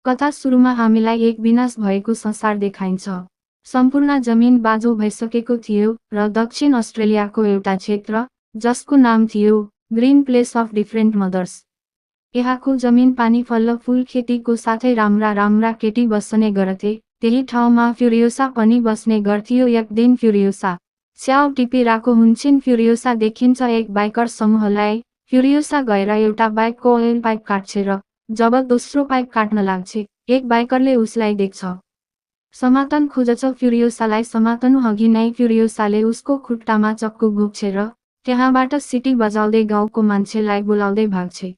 कथा सुरुमा हामीलाई एक विनाश भएको संसार देखाइन्छ। सम्पूर्ण जमिन बाँझो भइसकेको थियो र दक्षिण अस्ट्रेलियाको एउटा क्षेत्र, जसको नाम थियो green place of different mothers. यहाँको जमिन पानी फल फूल खेतीको साथै राम्रा केटी बस्ने गर्थे। त्यही ठाउँमा फ्युरियोसा पनि बस्ने गर्थ्यो। एक दिन फ्युरियोसा स्याउ टिपिरहेको हुन्छन्। फ्युरियोसा देखिन्छ एक बाइकर समूहलाई। फ्युरियोसा गएर एउटा बाइकको ओइल पाइप काट्छ र जब दोस्रो पाइप काट्न लाग्छ, एक बाइकरले उसलाई देख्छ। समातन खोज्छ। फ्युरियोसालाई समातनु अघि नै फ्युरियोसाले उसको खुट्टामा चक्कु घोप्छ र त्यहाँबाट सिटी बजाउँदै गाउँको मान्छेलाई बोलाउँदै भाग्छ।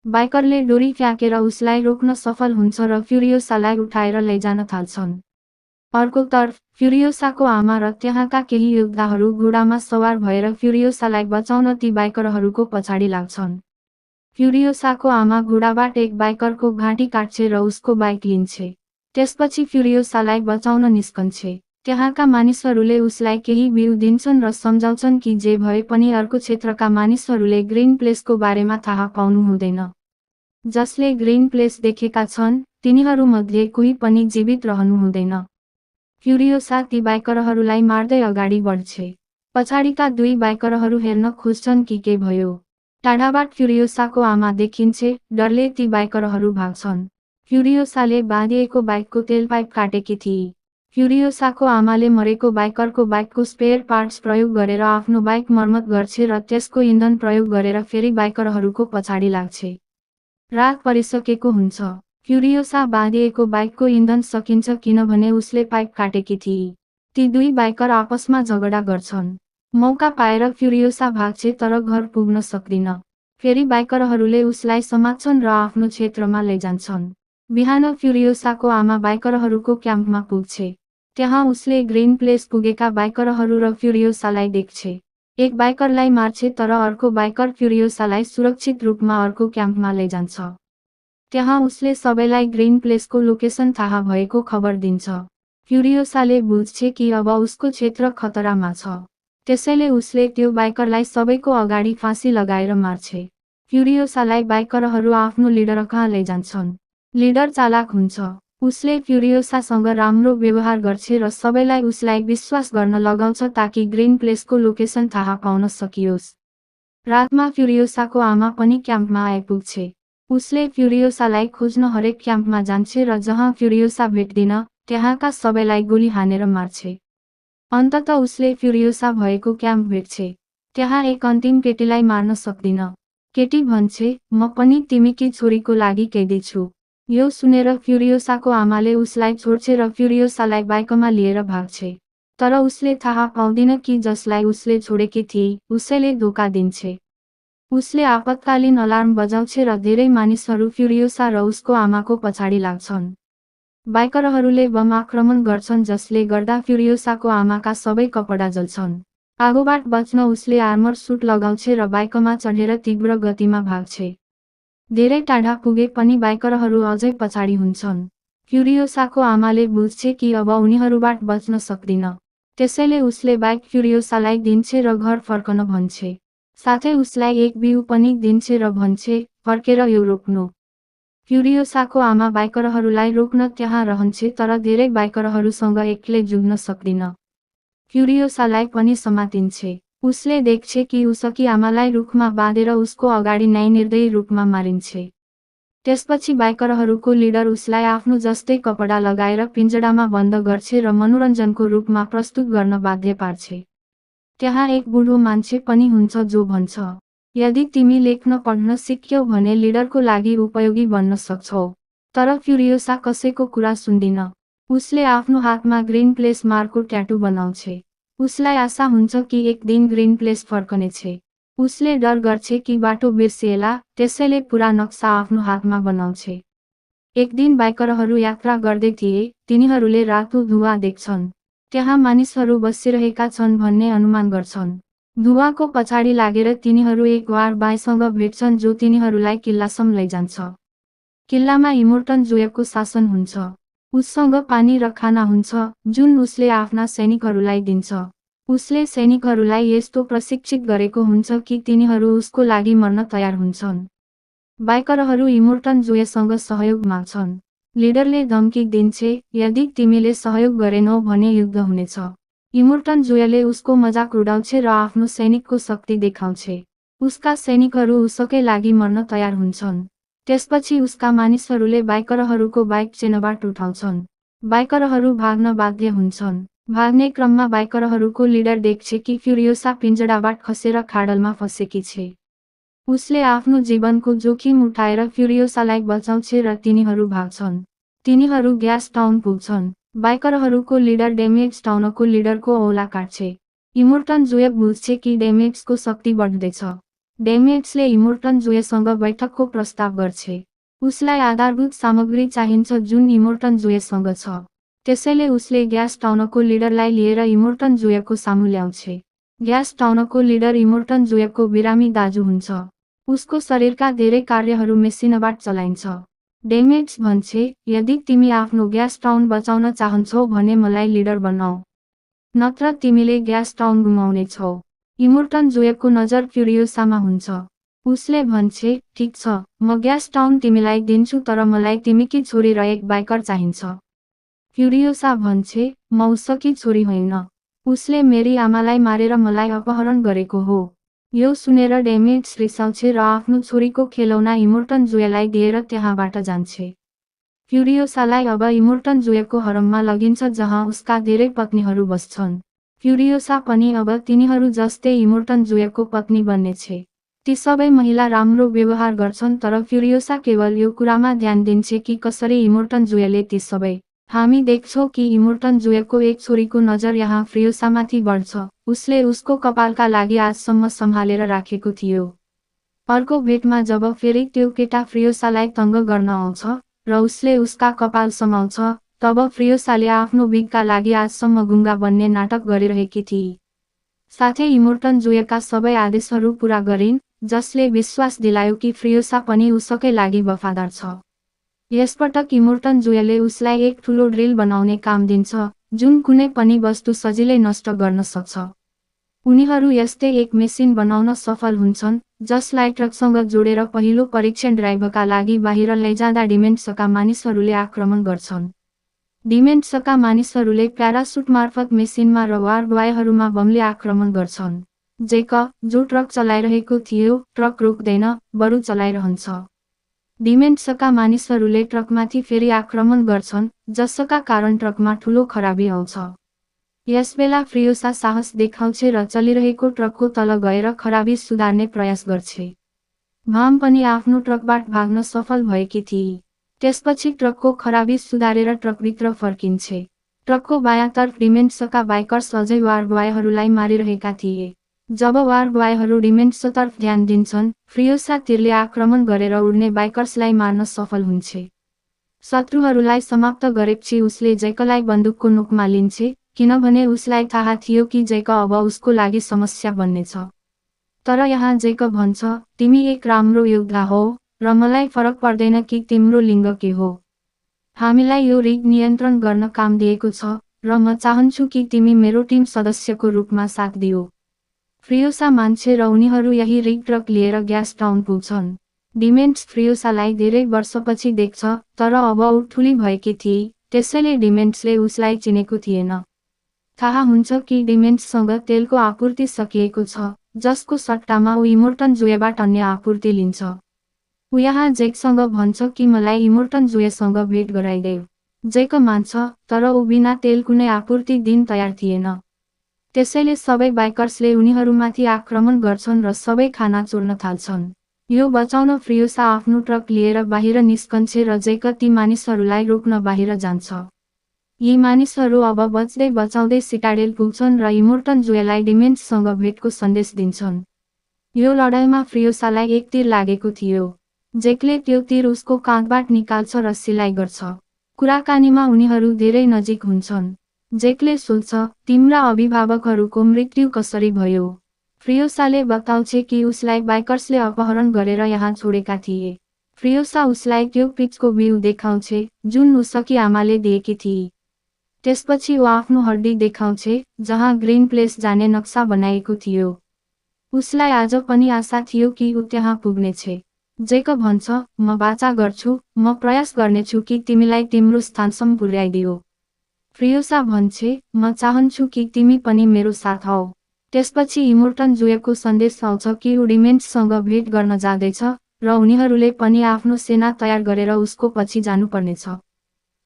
बाइकरले डोरी फ्याँकेर उसलाई रोक्न सफल हुन्छ र फ्युरियोसालाई उठाएर लैजान थाल्छन्। अर्कोतर्फ फ्युरियोसाको आमा र त्यहाँका केही योद्धाहरू घोडामा सवार भएर फ्युरियोसालाई बचाउन ती बाइकरहरूको पछाडि लाग्छन्। फ्युरियोसाको आमा घोडाबाट एक बाइकरको घाँटी काट्छ र उसको बाइक लिन्छ। त्यसपछि फ्युरियोसालाई बचाउन निस्कन्छ। त्यहाँका मानिसहरूले उसलाई केही बिउ दिन्छन् र सम्झाउँछन् कि जे भए पनि अर्को क्षेत्रका मानिसहरूले ग्रीन प्लेसको बारेमा थाहा पाउनु हुँदैन। जसले ग्रीन प्लेस देखेका छन्, तिनीहरूमध्ये कोही पनि जीवित रहनु हुँदैन। फ्युरियोसा ती बाइकरहरूलाई मार्दै अगाडि बढ्छ। पछाडिका दुई बाइकरहरू हेर्न खोज्छन् कि के भयो। टाढाबाट फ्युरियोसाको आमा देखिन्छ। डरले ती बाइकरहरू भाग्छन्। फ्युरियोसाले बाँधिएको बाइकको तेल पाइप काटेकी थिए। फ्युरियोसाको आमाले मरेको बाइकरको बाइकको स्पेयर पार्ट्स प्रयोग गरेर आफ्नो बाइक मर्मत गर्छ र त्यसको इन्धन प्रयोग गरेर फेरि बाइकरहरूको पछाडि लाग्छ। रात परिसकेको हुन्छ। फ्युरियोसा बाँधिएको बाइकको इन्धन सकिन्छ किनभने उसले पाइप काटेकी थिए। ती दुई बाइकर आपसमा झगडा गर्छन्। मौका पाएर फ्युरियोसा भाग्छ तर घर पुग्न सक्दिन। फेरि बाइकरहरूले उसलाई समात्छन् र आफ्नो क्षेत्रमा लैजान्छन्। बिहान फ्युरियोसाको आमा बाइकरहरूको क्याम्पमा पुग्छ। त्यहाँ उसले ग्रीन प्लेस पुगेका बाइकरहरू र फ्युरियोसालाई देख्छ। एक बाइकरलाई मार्छ तर अर्को बाइकर फ्युरियोसालाई सुरक्षित रूपमा अर्को क्याम्पमा लैजान्छ। त्यहाँ उसले सबैलाई ग्रीन प्लेसको लोकेसन थाहा भएको खबर दिन्छ। फ्युरियोसाले बुझ्छ कि अब उसको क्षेत्र खतरामा छ। त्यसैले उसले त्यो बाइकरलाई सबैको अगाडि फाँसी लगाएर मार्छ। फ्युरियोसालाई बाइकरहरू आफ्नो लिडरकहाँ लैजान्छन्। लिडर चालाक हुन्छ। उसले फ्युरियोसासँग राम्रो व्यवहार गर्छ र सबैलाई उसलाई विश्वास गर्न लगाउँछ ताकि ग्रीन प्लेसको लोकेसन थाहा पाउन सकियोस्। रातमा फ्युरियोसाको आमा पनि क्याम्पमा आइपुग्छ। उसले फ्युरियोसालाई खोज्न हरेक क्याम्पमा जान्छ र जहाँ फ्युरियोसा भेट्दिन, त्यहाँका सबैलाई गोली हानेर मार्छ। अन्ततः उसले फ्युरियोसा भएको क्याम्प भेट्छ। त्यहाँ एक अन्तिम केटीलाई मार्न सक्दिन। केटी भन्छ, म पनि तिमीकी छोरीको लागि कैदी छु। यो सुनेर फ्युरियोसाको आमाले उसलाई छोड्छ र फ्युरियोसालाई बाइकमा लिएर भाग्छ। तर उसले थाहा पाउँदिन कि जसलाई उसले छोडेकी थिए, उसैले धोका दिन्छ। उसले आपतकालीन अलार्म बजाउँछ र धेरै मानिसहरू फ्युरियोसा र उसको आमाको पछाडि लाग्छन्। बाइकरहरूले बम आक्रमण गर्छन् जसले गर्दा फ्युरियोसाको आमाका सबै कपडा जल्छन्। आगोबाट बच्न उसले आर्मर सुट लगाउँछ र बाइकमा चढेर तीव्र गतिमा भाग्छ। धेरै टाढा पुगे पनि बाइकरहरू अझै पछाडि हुन्छन्। फ्युरियोसाको आमाले बुझ्छ कि अब उनीहरूबाट बच्न सक्दिन। त्यसैले उसले बाइक फ्युरियोसालाई दिन्छ र घर फर्कन भन्छ। साथै उसलाई एक बिउ पनि दिन्छ र भन्छ, फर्केर यो रोक्नु। फ्युरियोसाको आमा बाइकरहरूलाई रोक्न त्यहाँ रहन्छ तर धेरै बाइकरहरूसँग एक्लै जुझ्न सक्दिन। फ्युरियोसालाई पनि समातिन्छ। उसले देख्छ कि उसकी आमालाई रुखमा बाँधेर उसको अगाडि नै निर्दयी रूपमा मारिन्छ। त्यसपछि बाइकरहरूको लिडर उसलाई आफ्नो जस्तै कपडा लगाएर पिञ्जडामा बन्द गर्छ र मनोरञ्जनको रूपमा प्रस्तुत गर्न बाध्य पार्छ। त्यहाँ एक बुढो मान्छे पनि हुन्छ जो भन्छ, यदि तिमी लेख्न पढ्न सिक्यौ भने लिडरको लागि उपयोगी बन्न सक्छौ। तर फ्युरियोसा कसैको कुरा सुन्दिन। उसले आफ्नो हातमा ग्रीन प्लेस मार्को ट्याटू बनाउँछ। उसलाई आशा हुन्छ कि एक दिन ग्रीन प्लेस फर्कनेछ। उसले डर गर्छ कि बाटो बिर्सिएला, त्यसैले पुरा नक्सा आफ्नो हातमा बनाउँछ। एक दिन बाइकरहरू यात्रा गर्दै थिए, तिनीहरूले रातो धुवा देख्छन्। त्यहाँ मानिसहरू बसिरहेका छन् भन्ने अनुमान गर्छन्। धुवाको पछाडि लागेर तिनीहरू एक वार बाईसँग भेट्छन् जो तिनीहरूलाई किल्लासम्म लैजान्छ। किल्लामा इमोर्टन जोयको शासन हुन्छ। उससँग पानी र खाना हुन्छ, जुन उसले आफ्ना सैनिकहरूलाई दिन्छ। उसले सैनिकहरूलाई यस्तो प्रशिक्षित गरेको हुन्छ कि तिनीहरू उसको लागि मर्न तयार हुन्छन्। बाइकरहरू इमोर्टन जोयसँग सहयोग माग्छन्। लिडरले धम्की दिन्छे, यदि तिमीले सहयोग गरेनौ भने युद्ध हुनेछ। इमोर्टन जोयले उसको मजाक उडाउँछे र आफ्नो सैनिकको शक्ति देखाउँछे। उसका सैनिकहरू उसकै लागि मर्न तयार हुन्छन्। त्यसपछि उसका मानिसहरूले बाइकरहरूको बाइक चेनबाट उठाउँछन्। बाइकरहरू भाग्न बाध्य हुन्छन्। भाग्ने क्रममा बाइकरहरूको लिडर देख्छे कि फ्युरियोसा पिञ्जडाबाट खसेर खाडलमा फसेकी छे। उसले आफ्नो जीवनको जोखिम उठाएर फ्युरियोसालाई बचाउँछे र तिनीहरू भाग्छन्। तिनीहरू ग्यास टाउन पुग्छन्। बाइकरहरूको लिडर डेमेज टाउनको लिडरको औला काट्छे। इमोर्टन जोय बुझ्छे कि डेमेजको शक्ति बढ्दैछ। डेमेजले इमोर्टन जोयसँग बैठकको प्रस्ताव गर्छे। उसलाई आधारभूत सामग्री चाहिन्छ जुन इमोर्टन जोयसँग छ। त्यसैले उसले ग्यास टाउनको लिडरलाई लिएर इमोर्टन जोयको सामु ल्याउँछे। ग्यास टाउनको लिडर इमोर्टन जोयको बिरामी दाजु हुन्छ। उसको शरीरका धेरै कार्यहरू मेसिनबाट चलाइन्छ। डेमेज भन्छे, यदि तिमी आफ्नो ग्यास टाउन बचाउन चाहन्छौ भने मलाई लिडर बनाऊ, नत्र तिमीले ग्यास टाउन गुमाउनेछौ। इमोर्टन जोयको नजर फ्युरियोसामा हुन्छ। उसले भन्छे, ठीक छ, म ग्यास टाउन तिमीलाई दिन्छु तर मलाई तिमीकी छोरी र एक बाइकर चाहिन्छ। फ्युरियोसा भन्छे, म उसकी छोरी होइन। उसले मेरी आमालाई मारेर मलाई अपहरण गरेको हो। यो सुनेर डेमेज रिसाउँछे र आफ्नो छोरीको खेलौना इमोर्टन जोयलाई दिएर त्यहाँबाट जान्छे। फ्युरियोसालाई अब इमोर्टन जोयको हरममा लगिन्छ जहाँ उसका धेरै पत्नीहरू बस्छन्। फ्युरियोसा पनि अब तिनीहरू जस्तै इमोर्टन जोयको पत्नी बन्नेछे। ती सबै महिला राम्रो व्यवहार गर्छन् तर फ्युरियोसा केवल यो कुरामा ध्यान दिन्छे कि कसरी इमोर्टन जोयले ती सबै। हामी देख्छौं कि इमोर्टन जोयको एक छोरीको नजर यहाँ फ्युरियोसामाथि बढ्छ। उसले उसको कपालका लागि आजसम्म सम्हालेर राखेको थियो। अर्को भेटमा जब फेरि त्यो केटा फ्युरियोसालाई तंग गर्न आउँछ र उसले उसका कपाल समाउँछ, तब फ्युरियोसाले आफ्नो बिगका लागि आजसम्म गुङ्गा बन्ने नाटक गरिरहेकी थिए। साथै इमोर्टन जोयका सबै आदेशहरू पूरा गरिन्, जसले विश्वास दिलायो कि फ्युरियोसा पनि उसकै लागि वफादार छ। यसपटक इमोर्टन जोयले उसलाई एक ठुलो ड्रिल बनाउने काम दिन्छ, जुन कुनै पनि वस्तु सजिलै नष्ट गर्न सक्छ। उनीहरू यस्तै एक मेसिन बनाउन सफल हुन्छन्, जसलाई ट्रकसँग जोडेर पहिलो परीक्षण ड्राइभका लागि बाहिर लैजाँदा डिमेन्ट्सका मानिसहरूले आक्रमण गर्छन्। डिमेन्ट्सका मानिसहरूले प्यारासुट मार्फत मेसिनमा र वार बॉयहरूमा बमले आक्रमण गर्छन्। जेक, जो ट्रक चलाइरहेको थियो, ट्रक रोक्दैन, बरु चलाइरहन्छ। डिमेन्ट्सका मानिसहरूले ट्रकमाथि फेरि आक्रमण गर्छन्, जसका कारण ट्रकमा ठुलो खराबी आउँछ। यसबेला फ्युरियोसा साहस देखाउँछे र चलिरहेको ट्रकको तल गएर खराबी सुधार्ने प्रयास गर्छे। भाम पनि आफ्नो ट्रकबाट भाग्न सफल भएकी थिए। त्यसपछि ट्रकको खराबी सुधारेर ट्रकभित्र फर्किन्छे। ट्रकको बायाँतर्फ डिमेन्ट्सका बाइकर्स अझै वार बॉयहरूलाई मारिरहेका थिए। जब वार बॉयहरू डिमेन्ट्सतर्फ ध्यान दिन्छन्, फ्युरियोसा तीरले आक्रमण गरेर उड्ने बाइकर्सलाई मार्न सफल हुन्छे। शत्रुहरूलाई समाप्त गरेपछि उसले जैकलाई बन्दुकको नोकमा लिन्छे, किनभने उसलाई थाहा थियो कि जैक अब उसको लागि समस्या बन्नेछ। तर यहाँ जैक भन्छ, तिमी एक राम्रो योद्धा हौ र मलाई फरक पर्दैन कि तिम्रो लिङ्ग के हो। हामीलाई यो रिग नियन्त्रण गर्न काम दिएको छ र म चाहन्छु कि तिमी मेरो टिम सदस्यको रूपमा साथ दियो। फ्युरियोसा मान्छे र उनीहरू यही रिग ट्रक लिएर ग्यास टाउन पुग्छन्। डिमेन्ट्स फ्युरियोसालाई धेरै वर्षपछि देख्छ, तर अब ऊ ठुली भएकी थिए, त्यसैले डिमेन्ट्सले उसलाई चिनेको थिएन। थाहा हुन्छ कि डिमेन्ट्ससँग तेलको आपूर्ति सकिएको छ, जसको सट्टामा ऊ इमोर्टन जोयबाट अन्य आपूर्ति लिन्छ। ऊ यहाँ जेकसँग भन्छ कि मलाई इमोर्टन जोयसँग भेट गराइदेऊ। जेक मान्छ, तर ऊ बिना तेल कुनै आपूर्ति दिन तयार थिएन। त्यसैले सबै बाइकर्सले उनीहरूमाथि आक्रमण गर्छन् र सबै खाना चोर्न थाल्छन्। यो बचाउन फ्युरियोसा आफ्नो ट्रक लिएर बाहिर निस्कन्छे र जेक ती मानिसहरूलाई रोक्न बाहिर जान्छ। यी मानिसहरू अब बच्दै बचाउँदै सिटाडेल पुग्छन् र इमोर्टन जोयलाई डिमेन्ट्ससँग भेटको सन्देश दिन्छन्। यो लडाईँमा फ्युरियोसालाई एक तीर लागेको थियो। जेकले त्यो तीर उसको काँधबाट निकाल्छ र सिलाइ गर्छ। कुराकानीमा उनीहरू धेरै नजिक हुन्छन्। जेकले सोध्छ, तिम्रा अभिभावकहरूको मृत्यु कसरी भयो? फ्युरियोसाले बताउँछे कि उसलाई बाइकर्सले अपहरण गरेर यहाँ छोडेका थिए। फ्युरियोसा उसलाई त्यो पिचको बिउ देखाउँछे, जुन उसकी आमाले दिएकी थिए। त्यसपछि ऊ आफ्नो हड्डी देखाउँछे, जहाँ ग्रीन प्लेस जाने नक्सा बनाएको थियो। उसलाई आज पनि आशा थियो कि ऊ त्यहाँ पुग्नेछे। जेकब भन्छ, म वाचा गर्छु, म प्रयास गर्नेछु कि तिमीलाई तिम्रो स्थानसम्म पुर्याइदियो। फ्रियोसा भन्छे, म चाहन्छु कि तिमी पनि मेरो साथ हौ। त्यसपछि इमोर्टन जुएको सन्देश आउँछ कि ऊ डिमेन्ट्ससँग भेट गर्न जाँदैछ र उनीहरूले पनि आफ्नो सेना तयार गरेर उसको पछि जानुपर्नेछ।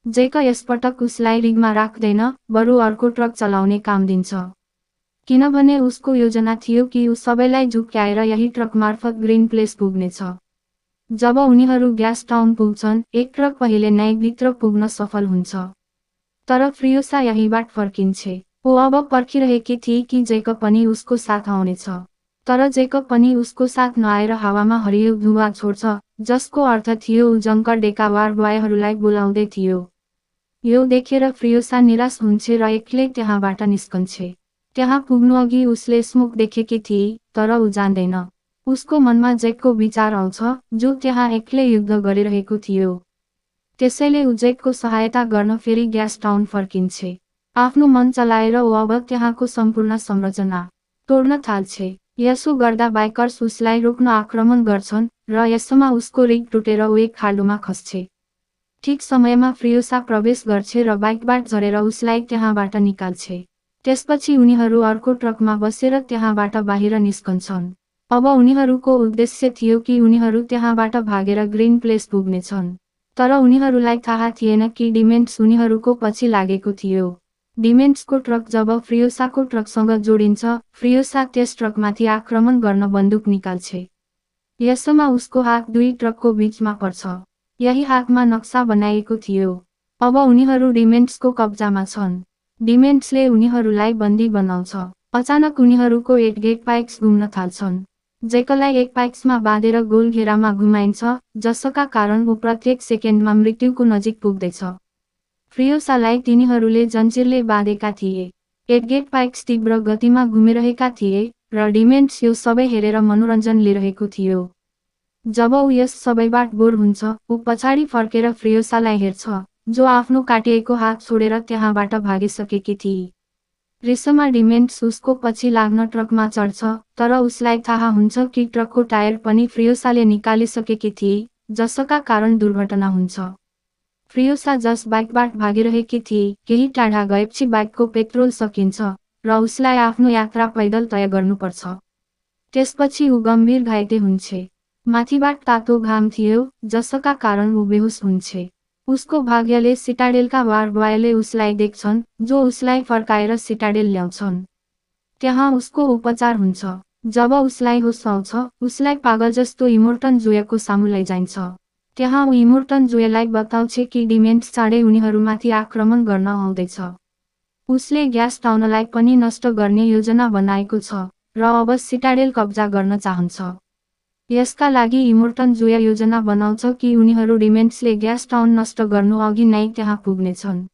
जेक यसपटक उसलाई रिगमा राख्दैन, बरु अर्को ट्रक चलाउने काम दिन्छ। किनभने उसको योजना थियो कि ऊ सबैलाई झुक्क्याएर यही ट्रक मार्फत ग्रीन प्लेस पुग्नेछ। जब उनीहरू ग्यास टाउन पुग्छन्, एक ट्रक पहिले नै भित्र पुग्न सफल हुन्छ। तर फ्रियोसा यहीबाट फर्किन्छे। ऊ अब पर्खिरहेकी थिए कि जेकब पनि उसको साथ आउनेछ। तर जेकब पनि उसको साथ नआएर हावामा हरियो धुवा छोड्छ, जसको अर्थ थियो ऊ जङ्करडेका वार बॉयहरूलाई बोलाउँदै थियो। यो देखेर फ्रियोसा निराश हुन्छे र एक्लै त्यहाँबाट निस्कन्छे। त्यहाँ पुग्नुअघि उसले स्मोक देखेकी थिए, तर ऊ जान्दैन। उसको मनमा जेकको विचार आउँछ, जो त्यहाँ एक्लै युद्ध गरिरहेको थियो। त्यसैले ऊ जेकको सहायता गर्न फेरि ग्यास टाउन फर्किन्छे। आफ्नो मन चलाएर ऊ अब त्यहाँको सम्पूर्ण संरचना तोड्न थाल्छे। यसो गर्दा बाइकर्स उसलाई रोक्न आक्रमण गर्छन् र यसमा उसको रिग टुटेर ऊ एक खाल्डोमा खस्छे। ठिक समयमा फ्रियोसा प्रवेश गर्छे र बाइकबाट झरेर उसलाई त्यहाँबाट निकाल्छे। त्यसपछि उनीहरू अर्को ट्रकमा बसेर त्यहाँबाट बाहिर निस्कन्छन्। अब उनीहरूको उद्देश्य थियो कि उनीहरू त्यहाँबाट भागेर ग्रीन प्लेस पुग्नेछन्। तर उनीहरूलाई थाहा थिएन कि डिमेन्ट्स उनीहरूको पछि लागेको थियो। डिमेन्ट्सको ट्रक जब फ्रियोसाको ट्रकसँग जोडिन्छ, फ्रियोसा त्यस ट्रकमाथि आक्रमण गर्न बन्दुक निकाल्छे। यसमा उसको हात दुई ट्रकको बीचमा पर्छ। यही हातमा नक्सा बनाइएको थियो। अब उनीहरू डिमेन्ट्सको कब्जामा छन्। डिमेन्ट्सले उनीहरूलाई बन्दी बनाउँछ। अचानक उनीहरूको एडगेट पाइक्स घुम्न थाल्छन्। जेकलाई एक पाइक्समा बाँधेर गोल घेरामा घुमाइन्छ, जसका कारण ऊ प्रत्येक सेकेन्डमा मृत्युको नजिक पुग्दैछ। फ्रियोसालाई तिनीहरूले जन्जिरले बाँधेका थिए। एडगेट पाइक्स तीव्र गतिमा घुमिरहेका थिए र डिमेन्ट्स यो सबै हेरेर मनोरञ्जन लिइरहेको थियो। जब ऊ यस सबैबाट बोर हुन्छ, ऊ पछाडि फर्केर फ्रियोसालाई हेर्छ, जो आफ्नो काटिएको हात छोडेर त्यहाँबाट भागिसकेकी थिए। रिसमा डिमेन्ट्स उसको पछि लाग्न ट्रकमा चढ्छ, तर उसलाई थाहा हुन्छ कि ट्रकको टायर पनि फ्रियोसाले निकालिसकेकी थिए, जसका कारण दुर्घटना हुन्छ। फ्रियोसा जस बाइकबाट भागिरहेकी थिए, केही टाढा गएपछि बाइकको पेट्रोल सकिन्छ र उसलाई आफ्नो यात्रा पैदल तय गर्नुपर्छ। त्यसपछि ऊ गम्भीर घाइते हुन्छे। माथिबाट तातो घाम थियो, जसका कारण ऊ बेहोस हुन्छे। उसको भाग्यले सिटाडेलका वार बॉयले उसलाई देख्छन्, जो उसलाई फर्काएर सिटाडेल ल्याउँछन्। त्यहाँ उसको उपचार हुन्छ। जब उसलाई होस आउँछ, उसलाई पागल जस्तो इमोर्टन जुएको सामु लैजाइन्छ। त्यहाँ ऊ इमोर्टन जुएलाई बताउँछे कि डिमेन्ट्स चाँडै उनीहरूमाथि आक्रमण गर्न आउँदैछ। उसले ग्यास टाउनलाई पनि नष्ट गर्ने योजना बनाएको छ र अब सिटाडेल कब्जा गर्न चाहन्छ। यसका लागि इमोर्टन जुया योजना बनाउँछ कि उनीहरू डिमेन्ट्सले ग्यास टाउन नष्ट गर्नु अघि नै त्यहाँ पुग्नेछन्।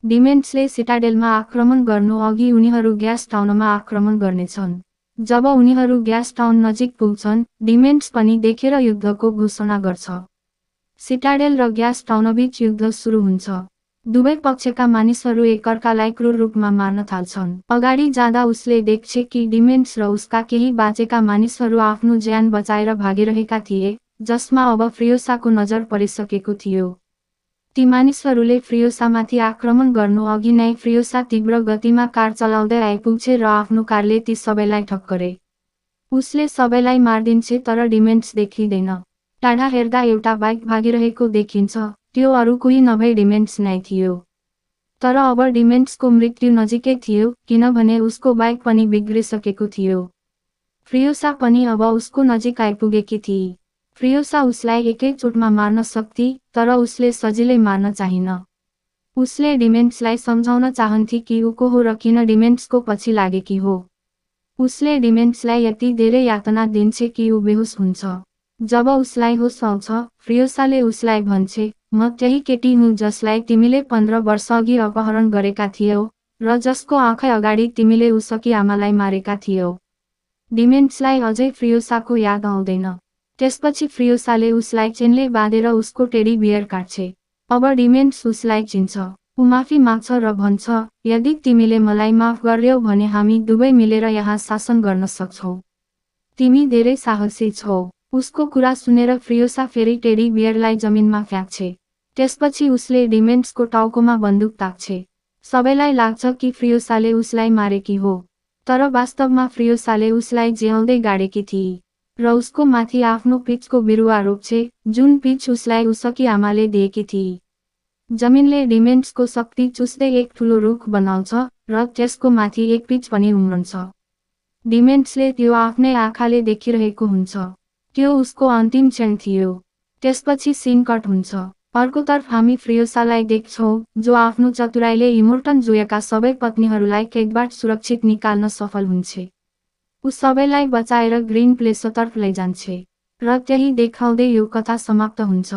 डिमेन्ट्सले सिटाडेलमा आक्रमण गर्नु अघि उनीहरू ग्यास टाउनमा आक्रमण गर्नेछन्। जब उनीहरू ग्यास टाउन नजिक पुग्छन्, डिमेन्ट्स पनि देखेर युद्धको घोषणा गर्छ। सिटाडेल र ग्यास टाउनबीच युद्ध सुरु हुन्छ। दुवै पक्षका मानिसहरू एकअर्कालाई क्रूर रूपमा मार्न थाल्छन्। अगाडि जाँदा उसले देख्छे कि डिमेन्ट्स र उसका केही बाँचेका मानिसहरू आफ्नो ज्यान बचाएर भागिरहेका थिए, जसमा अब फ्रियोसाको नजर परिसकेको थियो। ती मानिसहरूले फ्रियोसामाथि आक्रमण गर्नु अघि नै फ्रियोसा तीव्र गतिमा कार चलाउँदै आइपुग्छे र आफ्नो कारले ती सबैलाई ठक्करे। उसले सबैलाई मार्दिन्छे तर डिमेन्ट्स देखिँदैन। टाढा हेर्दा एउटा बाइक भागिरहेको देखिन्छ, त्यो अरू कोही नभई डिमेन्ट्स नै थियो। तर अब डिमेन्ट्सको मृत्यु नजिकै थियो, किनभने उसको बाइक पनि बिग्रिसकेको थियो। फ्रियोसा पनि अब उसको नजिक आइपुगेकी थिए। फ्रियोसा उसलाई एकैचोटमा मार्न सक्थे, तर उसले सजिलै मार्न चाहिन। उसले डिमेन्ट्सलाई सम्झाउन चाहन्थे कि ऊ को हो र किन डिमेन्ट्सको पछि लागेकी हो। उसले डिमेन्ट्सलाई यति धेरै यातना दिन्छे कि ऊ बेहोस हुन्छ। जब उसलाई होस आउँछ, फ्रियोसाले उसलाई भन्छे, म त्यही केटी हुँ जसलाई तिमीले 15 वर्षअघि अपहरण गरेका थियौ र जसको आँखै अगाडि तिमीले उसकी आमालाई मारेका थियौ। डिमेन्ट्सलाई अझै फ्रियोसाको याद आउँदैन। त्यसपछि फ्रियोसाले उसलाई चेनले बाँधेर उसको टेडी बियर काट्छे। अब डिमेन्ट्स उसलाई चिन्छ। ऊ माफी माग्छ र भन्छ, यदि तिमीले मलाई माफ गर्यौ भने हामी दुवै मिलेर यहाँ शासन गर्न सक्छौ। तिमी धेरै साहसी छौ। उसको कुरा सुनेर फ्रियोसा फेरि टेडी बियरलाई जमिनमा फ्याँक्छे। त्यसपछि उसले डिमेन्ट्सको टाउकोमा बन्दुक ताक्छे। सबैलाई लाग्छ कि फ्रियोसाले उसलाई मारेकी हो, तर वास्तवमा फ्रियोसाले उसलाई ज्याउँदै गाडेकी थिई र उसको माथि आफ्नो पिचको बिरुवा रोप्छे, जुन पिच उसलाई उसकी आमाले दिएकी थिई। जमिनले डिमेन्ट्सको शक्ति चुस्दै एक ठुलो रुख बनाउँछ र त्यसको माथि एक पिच पनि उम्रन्छ। डिमेन्ट्सले त्यो आफ्नै आँखाले देखिरहेको हुन्छ। त्यो उसको अन्तिम क्षण थियो। त्यसपछि सीन कट हुन्छ। अर्कोतर्फ हामी फ्रियोसालाई देख्छौं, जो आफ्नो चतुराईले इमोर्टन जोयाका सबै पत्नीहरूलाई केकबाट सुरक्षित निकाल्न सफल हुन्छे। ऊ सबैलाई बचाएर ग्रीन प्लेसतर्फ लैजान्छे र त्यही देखाउँदै यो कथा समाप्त हुन्छ।